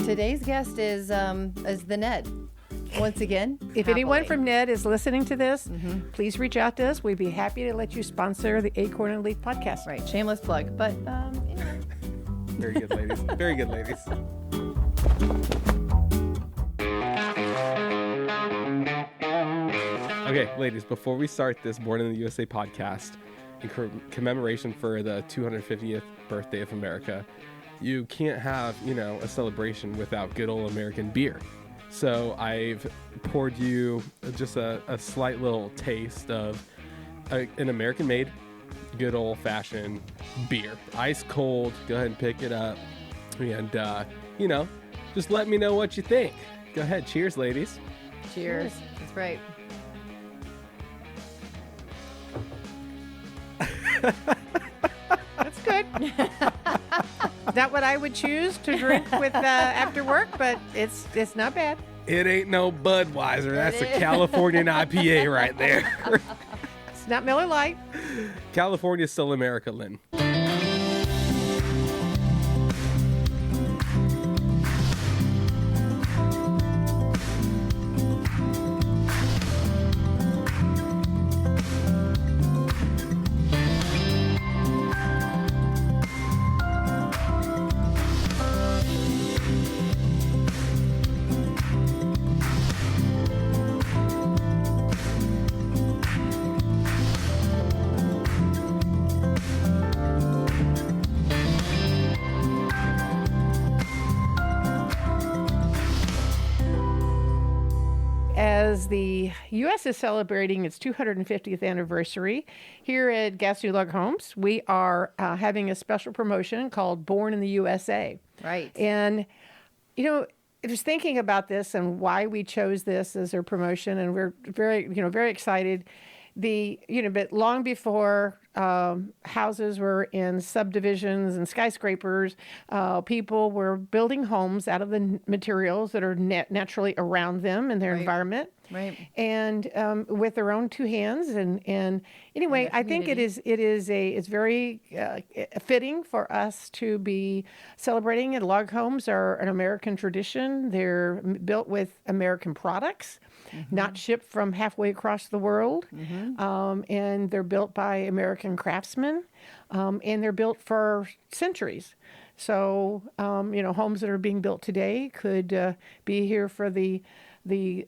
Today's guest is the Ned. Once again, if anyone from Ned is listening to this, please reach out to us. We'd be happy to let you sponsor the Acorn Leaf Podcast. Right, shameless plug, but Very good, ladies. Very good, ladies. Okay, ladies, before we start this Born in the USA podcast, in commemoration for the 250th birthday of America, you can't have, a celebration without good old American beer. So I've poured you just a slight little taste of an American-made, good old-fashioned beer. Ice cold. Go ahead and pick it up. And, just let me know what you think. Go ahead. Cheers, ladies. Cheers. That's right. That's good. Not what I would choose to drink with after work, but it's not bad. It ain't no Budweiser. That's a Californian IPA right there. It's not Miller Lite. California's still America, Lynn. As the U.S. is celebrating its 250th anniversary here at Gastineau Log Homes, we are having a special promotion called Born in the USA. Right. And, I was thinking about this and why we chose this as our promotion, and we're very excited. But long before houses were in subdivisions and skyscrapers, people were building homes out of the materials that are naturally around them and their environment. Right. And with their own two hands. And anyway, I think it's very fitting for us to be celebrating it. Log homes are an American tradition. They're built with American products, not shipped from halfway across the world. And they're built by American craftsmen, and they're built for centuries. So, homes that are being built today could be here for the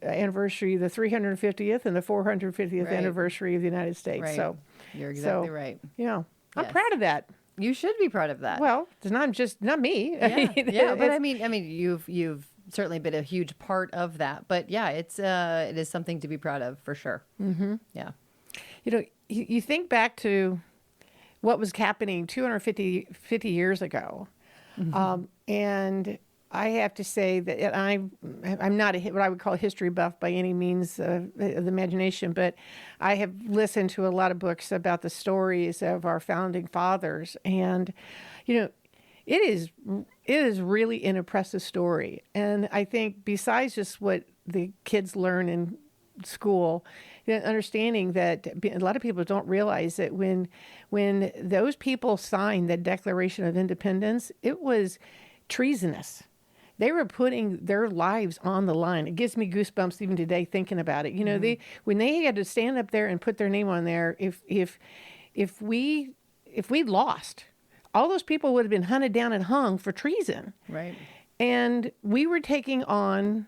anniversary, the 350th and the 450th anniversary of the United States. Right. So You're exactly right. Yeah, I'm Yes. proud of that. You should be proud of that. Well, it's not me. Yeah, but I mean, you've certainly been a huge part of that. But yeah, it is something to be proud of for sure. Mm-hmm. Yeah. You think back to what was happening 250 years ago, and I have to say that I'm not what I would call a history buff by any means of the imagination, but I have listened to a lot of books about the stories of our founding fathers, and it is really an impressive story. And I think besides just what the kids learn in school, understanding that a lot of people don't realize that when those people signed the Declaration of Independence, it was treasonous. They were putting their lives on the line. It gives me goosebumps even today thinking about it. When they had to stand up there and put their name on there, if we lost, all those people would have been hunted down and hung for treason. Right. And we were taking on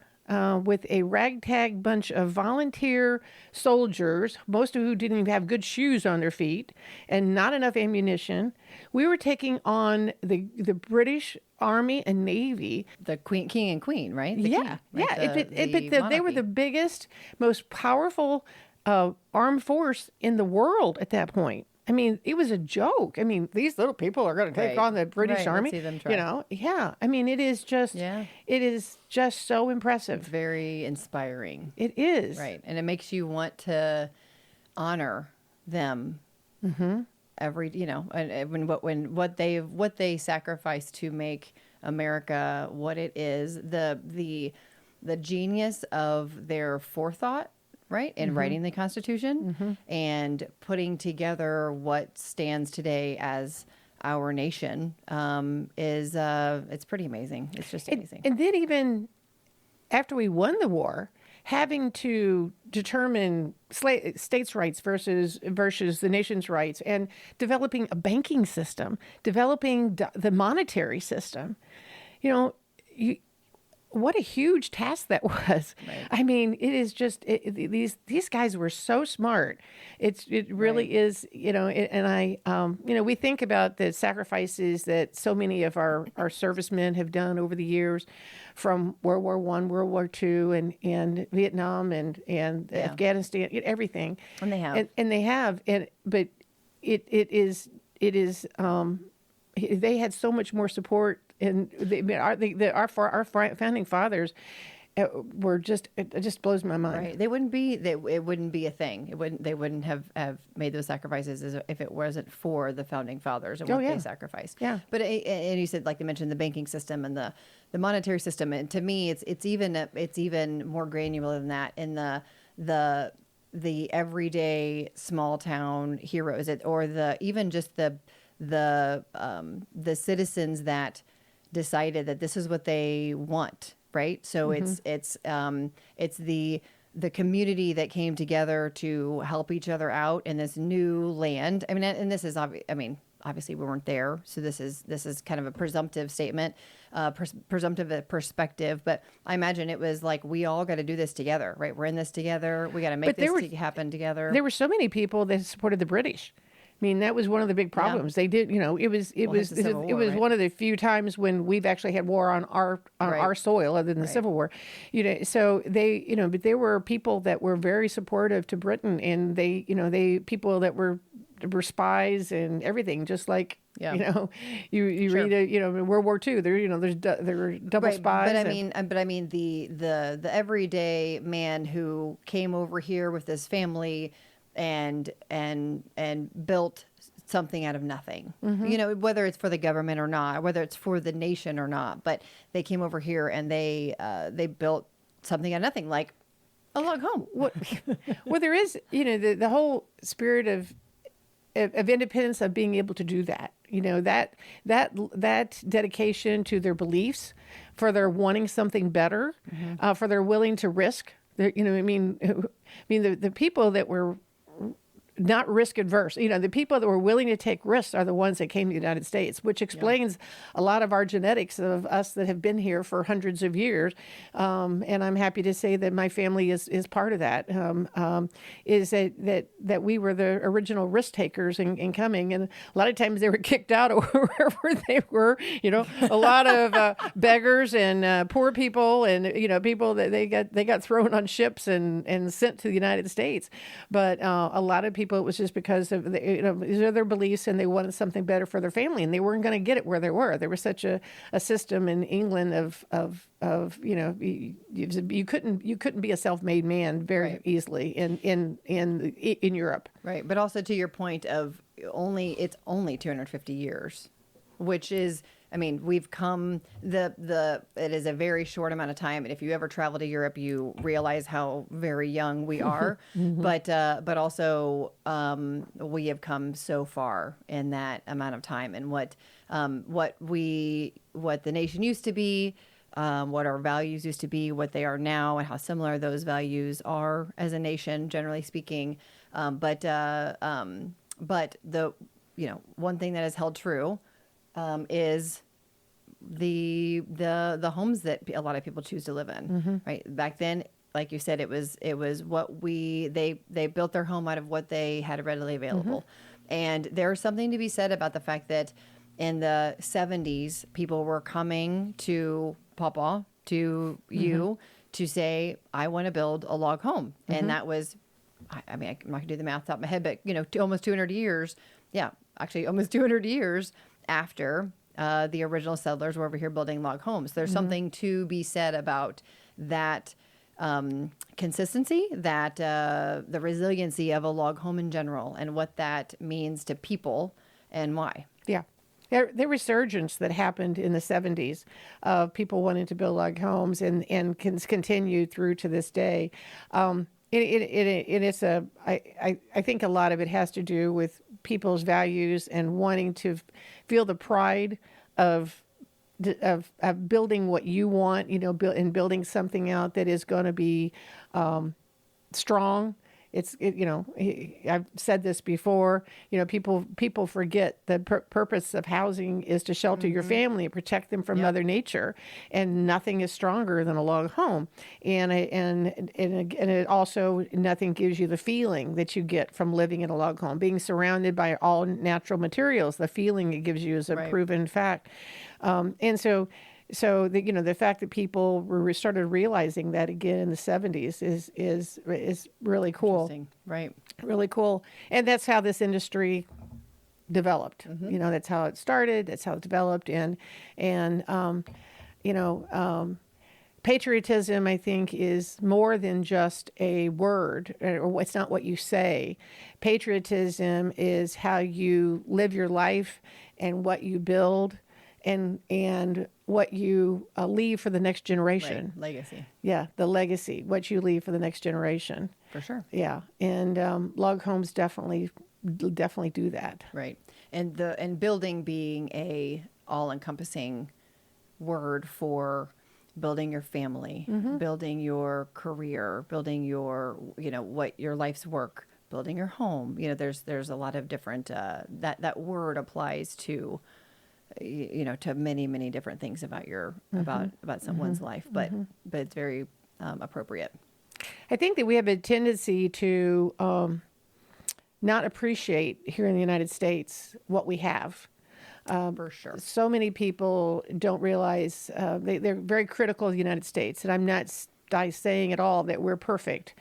with a ragtag bunch of volunteer soldiers, most of who didn't even have good shoes on their feet and not enough ammunition. We were taking on the British Army and Navy. The king and queen, right? They were the biggest, most powerful armed force in the world at that point. I mean, it was a joke. I mean, these little people are going to take on the British Army. Let's see them try. Yeah. I mean, it is just so impressive. Very inspiring. It is. Right. And it makes you want to honor them. Mm-hmm. What they sacrificed to make America what it is, the genius of their forethought, right? In writing the Constitution and putting together what stands today as our nation is it's pretty amazing. It's just amazing. And then even after we won the war, having to determine states' rights versus the nation's rights, and developing a banking system, developing the monetary system, what a huge task that was. Right. I mean, it is just these guys were so smart. It really Right. is, we think about the sacrifices that so many of our servicemen have done over the years, from World War I, World War II, and Vietnam and Afghanistan, everything. And they have. And they have. But it is they had so much more support. And our founding fathers were it just blows my mind. Right. It wouldn't be a thing. They wouldn't have made those sacrifices if it wasn't for the founding fathers and what they sacrificed. Yeah. But and you said, like you mentioned, the banking system and the monetary system. And to me, it's even more granular than that in the everyday small town heroes, or even just the citizens that decided that this is what they want, right? So it's the community that came together to help each other out in this new land. I mean, and this is obviously we weren't there, so this is kind of a presumptive statement, presumptive perspective. But I imagine it was like, we all got to do this together, right? We're in this together. We got to make happen together. There were so many people that supported the British. I mean, that was one of the big problems. Yeah. They did, it was right? one of the few times when we've actually had war on our soil, other than the Civil War. So they, but there were people that were very supportive to Britain, and they people that were spies and everything, just like you Sure. read in World War II, there were double spies. But I mean the everyday man who came over here with his family and built something out of nothing, whether it's for the government or not, whether it's for the nation or not, but they came over here and they built something out of nothing, like a log home. Well, there is, the whole spirit of independence, of being able to do that, that dedication to their beliefs, for their wanting something better, for their willing to risk. The people that were not risk adverse, the people that were willing to take risks are the ones that came to the United States, which explains a lot of our genetics of us that have been here for hundreds of years. And I'm happy to say that my family is part of that, is that we were the original risk takers in coming. And a lot of times they were kicked out of wherever they were, a lot of beggars and poor people, and, people that they got thrown on ships and sent to the United States. But a lot of people, it was just because of these are their beliefs, and they wanted something better for their family, and they weren't going to get it where they were. There was such a system in England of you couldn't be a self-made man very easily in Europe. Right, but also to your point of it's only 250 years, which is, we've come it is a very short amount of time, and if you ever travel to Europe, you realize how very young we are. But also we have come so far in that amount of time, and what the nation used to be, what our values used to be, what they are now, and how similar those values are as a nation, generally speaking. But the one thing that has held true is the homes that a lot of people choose to live in. Right back then, like you said, it was what they built their home out of what they had readily available. And there's something to be said about the fact that in the 70s, people were coming to Papa, to you, to say, I want to build a log home. And that was, I'm not going to do the math off my head, but, almost 200 years. Yeah, actually almost 200 years after the original settlers were over here building log homes. There's something to be said about that consistency, that the resiliency of a log home in general, and what that means to people and why. Yeah. The resurgence that happened in the 70s of people wanting to build log homes and continue through to this day. I think a lot of it has to do with people's values and wanting to feel the pride of building what you want, and building something out that is going to be strong. I've said this before, people forget the purpose of housing is to shelter your family and protect them from Mother Nature, and nothing is stronger than a log home. And it also, nothing gives you the feeling that you get from living in a log home, being surrounded by all natural materials. The feeling it gives you is a proven fact. So the fact that people started realizing that again in the 70s is really cool. Right. Really cool. And that's how this industry developed. That's how it started. That's how it developed. And patriotism, I think, is more than just a word, or it's not what you say. Patriotism is how you live your life and what you build and what you leave for the next generation. Right. Legacy. Yeah, the legacy, what you leave for the next generation. For sure. Yeah, and log homes definitely do that. Right. And building being a all-encompassing word for building your family, building your career, building your, what your life's work, building your home. There's a lot of different, that word applies to, to many, many different things about about someone's life, but it's very appropriate. I think that we have a tendency to not appreciate here in the United States what we have. For sure. So many people don't realize they're very critical of the United States, and I'm not saying at all that we're perfect.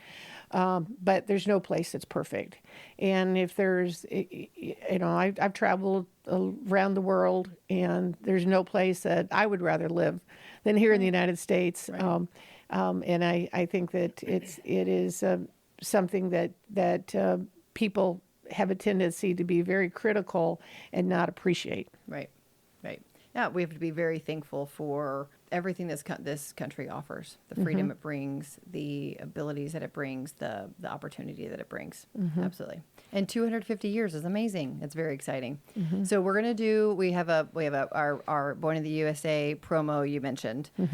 But there's no place that's perfect. And if there's, I've traveled around the world, and there's no place that I would rather live than here in the United States. Right. And I think that it is something that people have a tendency to be very critical and not appreciate. Right. Yeah, we have to be very thankful for everything this country offers, the freedom it brings, the abilities that it brings, the opportunity that it brings. Absolutely. And 250 years is amazing. It's very exciting. So we're going to we have our Born in the USA promo you mentioned. Do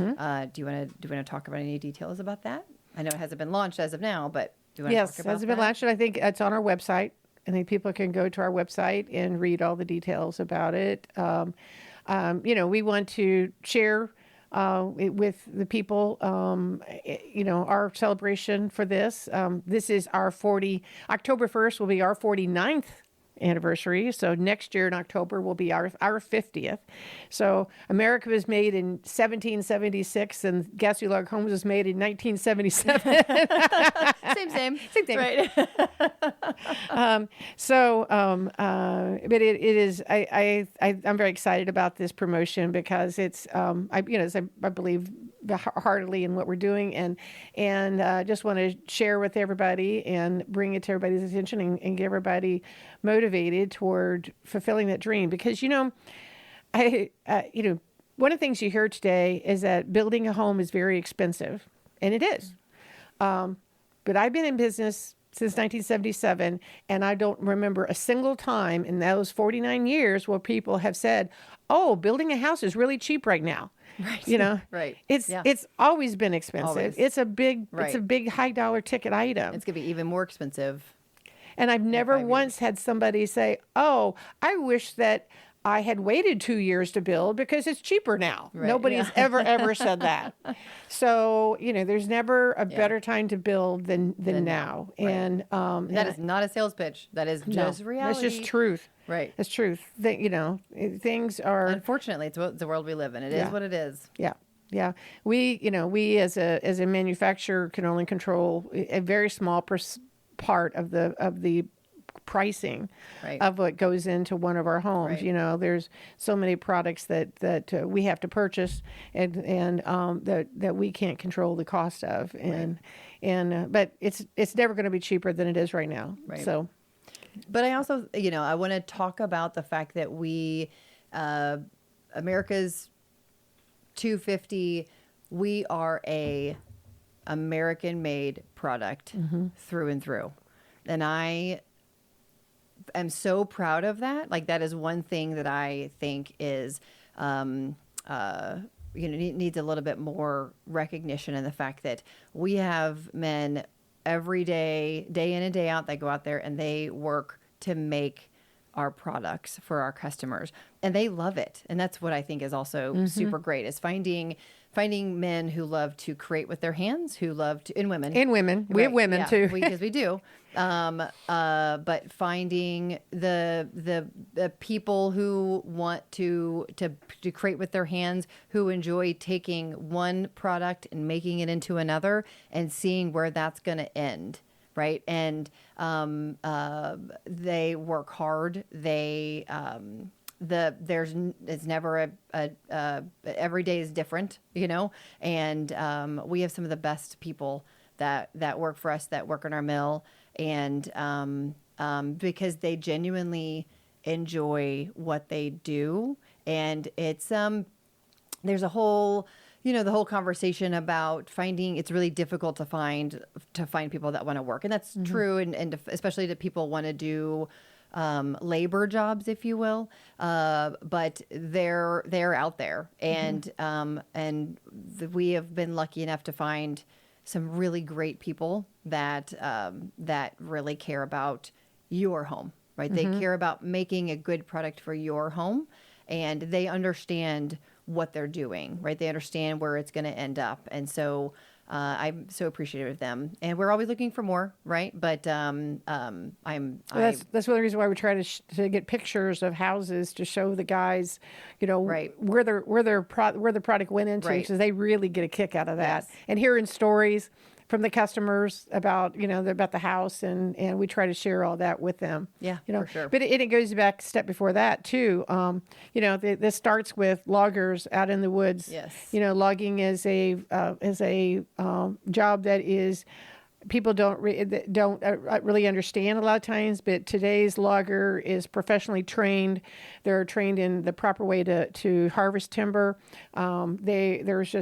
you want to talk about any details about that? I know it hasn't been launched as of now, but do you want to talk about that? Yes, it hasn't been launched. I think it's on our website. I think people can go to our website and read all the details about it. We want to share with the people, our celebration for this. This is our October 1st will be our 49th anniversary. So next year in October will be our 50th. So America was made in 1776 and Gastineau Log Homes was made in 1977. Same thing. Right. But it is, I'm very excited about this promotion because it's, I believe heartily in what we're doing and just want to share with everybody and bring it to everybody's attention and get everybody motivated toward fulfilling that dream. Because, one of the things you hear today is that building a home is very expensive, and it is. But I've been in business since 1977, and I don't remember a single time in those 49 years where people have said, "Oh, building a house is really cheap right now." Right. Right. It's always been expensive. Always. It's a big high dollar ticket item. It's going to be even more expensive. And I've never once had somebody say, "Oh, I wish that I had waited 2 years to build because it's cheaper now." Right. Nobody's ever said that. So, there's never a better time to build than now. Right. And that is not a sales pitch. That is just reality. That's just truth. Right. It's truth. That, things are. Unfortunately, it's the world we live in. It is what it is. Yeah. Yeah. We as a manufacturer can only control a very small part of the pricing of what goes into one of our homes. Right. There's so many products that we have to purchase and that we can't control the cost of. But it's never going to be cheaper than it is right now. Right. So, but I also, I want to talk about the fact that we, America's 250, we are a American-made product through and through. And I am so proud of that. Like that is one thing that I think is, needs a little bit more recognition in the fact that we have men every day in and day out, that go out there and they work to make our products for our customers, and they love it. And that's what I think is also super great, is finding men who love to create with their hands, who love to, and women. We have women too. Because we do. But finding the people who want to create with their hands, who enjoy taking one product and making it into another and seeing where that's going to end. Right. And they work hard. It's never every day is different, and we have some of the best people that work for us, that work in our mill, and because they genuinely enjoy what they do. And it's there's a whole the whole conversation about it's really difficult to find people that want to work. And that's true. And especially that people want to do labor jobs, if you will. But they're out there. And we have been lucky enough to find some really great people that really care about your home, right? They care about making a good product for your home, and they understand what they're doing, right? They understand where it's going to end up. And so I'm so appreciative of them, and we're always looking for more, right? But that's one of the reasons why we try to get pictures of houses to show the guys, right, where the product went into, right, because they really get a kick out of that. Yes. And hearing stories from the customers about about the house, and we try to share all that with them. Yeah, for sure. But it goes back a step before that too. This starts with loggers out in the woods. Yes. Logging is a job that is, people don't really understand a lot of times, but today's logger is professionally trained. They're trained in the proper way to harvest timber. There's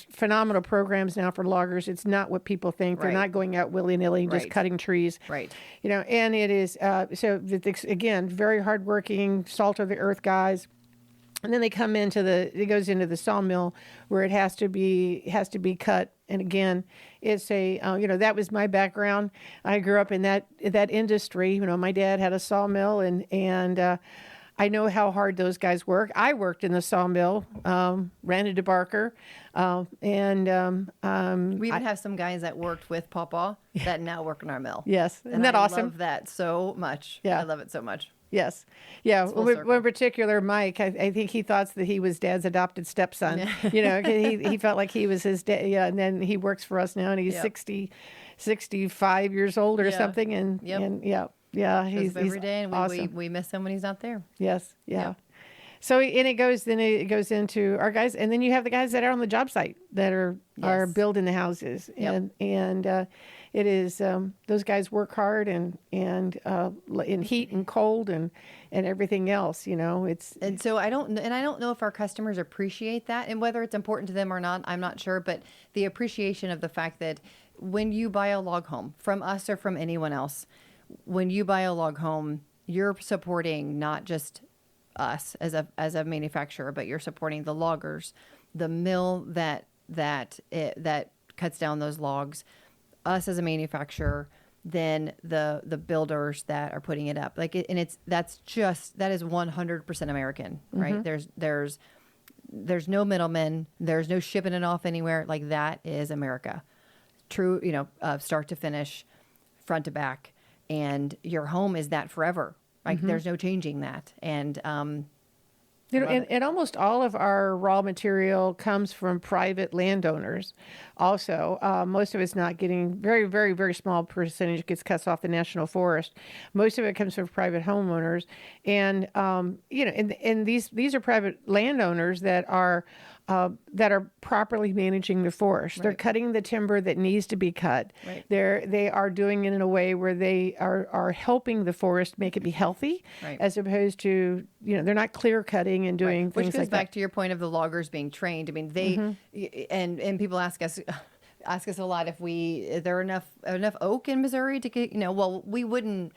phenomenal programs now for loggers. It's not what people think. They're not going out willy-nilly just cutting trees. Right. And it is, again, very hardworking, salt of the earth guys. And then they come it goes into the sawmill where it has to be cut. And again, it's that was my background. I grew up in that industry. My dad had a sawmill, and I know how hard those guys work. I worked in the sawmill, ran a debarker, we even have some guys that worked with Papa that now work in our mill. Yes, and isn't that awesome? I love that so much. Yeah, I love it so much. Yes. Yeah. One circle. particular, Mike, I think he thought that he was Dad's adopted stepson. He felt like he was his dad. Yeah. And then he works for us now, and he's 65 years old or something. And he's every day, and awesome. we miss him when he's not there. Yes. Yeah. Yep. So, and it goes into our guys, and then you have the guys that are on the job site that are building the houses. Yep. And it is, those guys work hard and in heat and cold and everything else, And so I don't know if our customers appreciate that, and whether it's important to them or not, I'm not sure, but the appreciation of the fact that when you buy a log home from us or from anyone else, when you buy a log home, you're supporting not just us as a manufacturer, but you're supporting the loggers, the mill that cuts down those logs, us as a manufacturer, then the builders that are putting it up. That is 100% American, right? Mm-hmm. There's no middlemen. There's no shipping it off anywhere. Like, that is America. True, start to finish, front to back. And your home is that forever. Like, there's no changing that. And and almost all of our raw material comes from private landowners. Also, most of it's not getting, very, very, very small percentage gets cut off the national forest. Most of it comes from private homeowners, and and these are private landowners that are properly managing the forest. Right. They're cutting the timber that needs to be cut. Right. They are doing it in a way where they are helping the forest make it be healthy, right, as opposed to, they're not clear cutting and doing right, things which goes like back that. to your point of the loggers being trained. I mean, they and people ask us, ask us a lot is there enough oak in Missouri to get, well, we wouldn't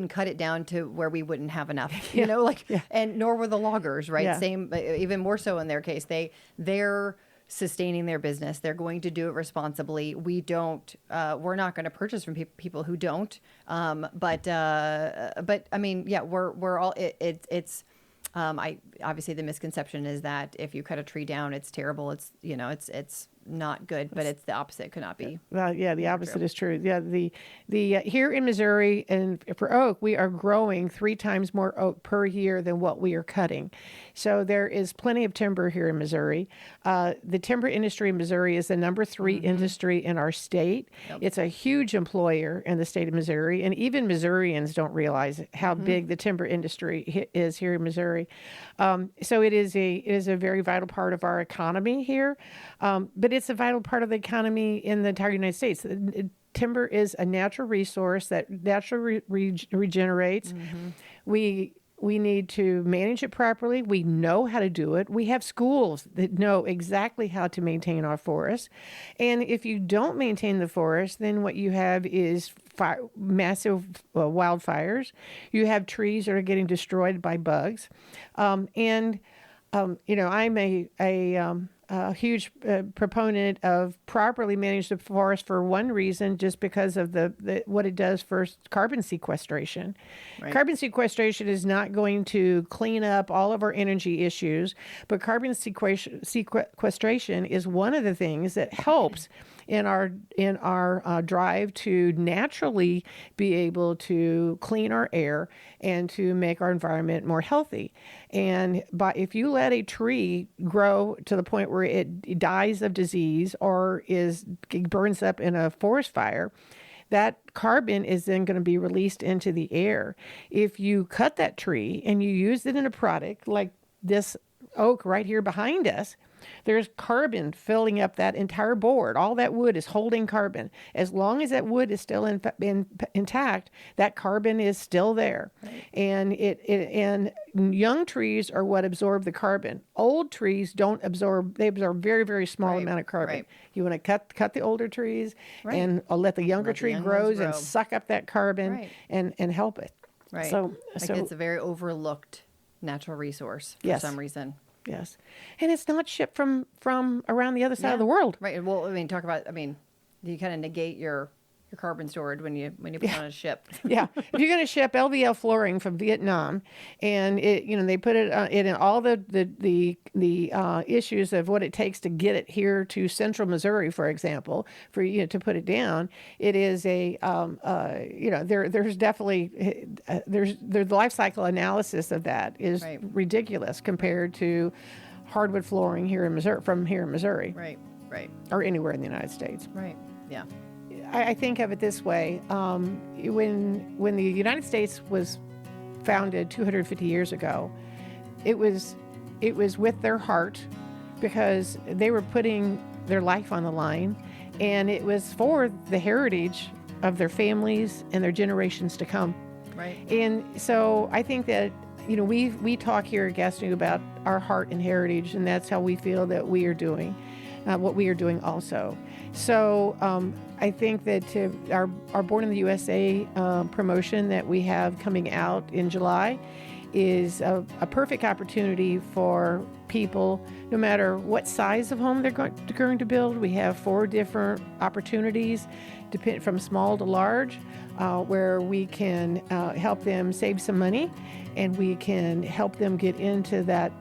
cut it down to where we wouldn't have enough, and nor were the loggers, right? Yeah. Same, even more so in their case, they're sustaining their business. They're going to do it responsibly. We're not going to purchase from people who don't. But I mean, yeah, we're all, it's, obviously the misconception is that if you cut a tree down, it's terrible. It's, it's not good, but it's the opposite. It could not be. Well, yeah, the opposite is true. Yeah, the here in Missouri, and for oak, we are growing 3 times more oak per year than what we are cutting. So there is plenty of timber here in Missouri. The timber industry in Missouri is the number 3 industry in our state. Yep. It's a huge employer in the state of Missouri, and even Missourians don't realize how big the timber industry is here in Missouri. So it is a very vital part of our economy here, but it's a vital part of the economy in the entire United States. Timber is a natural resource that naturally regenerates. We need to manage it properly. We know how to do it. We have schools that know exactly how to maintain our forests. And if you don't maintain the forest, then what you have is massive wildfires. You have trees that are getting destroyed by bugs. I'm a huge proponent of properly manage the forest for one reason, just because of the what it does for carbon sequestration. Right. Carbon sequestration is not going to clean up all of our energy issues, but carbon sequestration is one of the things that helps in our drive to naturally be able to clean our air and to make our environment more healthy. And if you let a tree grow to the point where it dies of disease or burns up in a forest fire, that carbon is then going to be released into the air. If you cut that tree and you use it in a product like this oak right here behind us, there's carbon filling up that entire board. All that wood is holding carbon. As long as that wood is still intact, that carbon is still there. Right. And and young trees are what absorb the carbon. Old trees don't absorb. They absorb very, very small amount of carbon. Right. You want to cut the older trees and let the younger tree grow and suck up that carbon and help it. Right. So it's a very overlooked natural resource for some reason. Yes. And it's not shipped from around the other side of the world. Right. Well, you kind of negate your carbon storage when you put it on a ship. Yeah. If you're going to ship LVL flooring from Vietnam, and they put it in all the issues of what it takes to get it here to central Missouri, for example, for to put it down, it is there's definitely the life cycle analysis of that is ridiculous compared to hardwood flooring here in Missouri. Right. Right. Or anywhere in the United States. Right. Yeah. I think of it this way. When the United States was founded 250 years ago, it was with their heart, because they were putting their life on the line, and it was for the heritage of their families and their generations to come. Right. And so I think that we talk here at Gastineau about our heart and heritage, and that's how we feel that we are doing what we are doing also. So I think that our Born in the USA promotion that we have coming out in July is a perfect opportunity for people, no matter what size of home they're going to build. We have 4 different opportunities, from small to large, where we can help them save some money, and we can help them get into that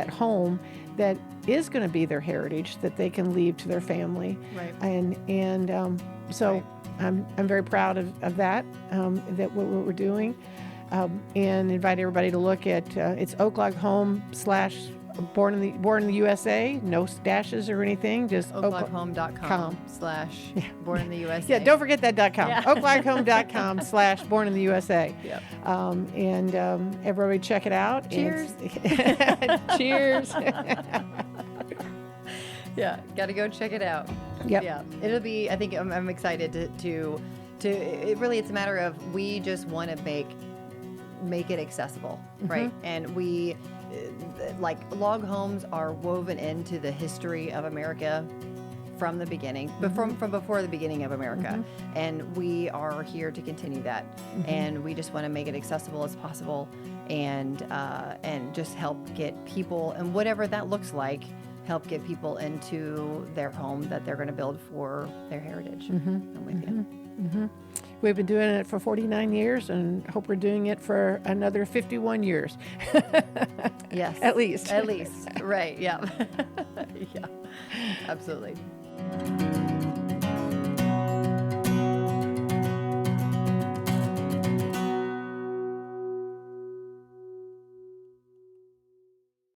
home that is going to be their heritage, that they can leave to their family. Right. So I'm very proud of that what we're doing, and invite everybody to look at it's Oaklog/Born in the USA, no dashes or anything, just oakloghome.com/Born in the USA. Yeah, don't forget that .com. Yeah. oakloghome.com/Born in the USA. Yep. And everybody check it out. Cheers. Cheers. Yeah, got to go check it out. Yep. Yeah, it'll be. I think I'm excited to. It's a matter of, we just want to make it accessible, right? And we, like, log homes are woven into the history of America from the beginning, but from before the beginning of America. And we are here to continue that. And we just want to make it accessible as possible, and just help get people, and whatever that looks like, help get people into their home that they're going to build for their heritage. I'm with you. We've been doing it for 49 years and hope we're doing it for another 51 years. Yes. At least. At least. Right. Yeah. Yeah. Absolutely.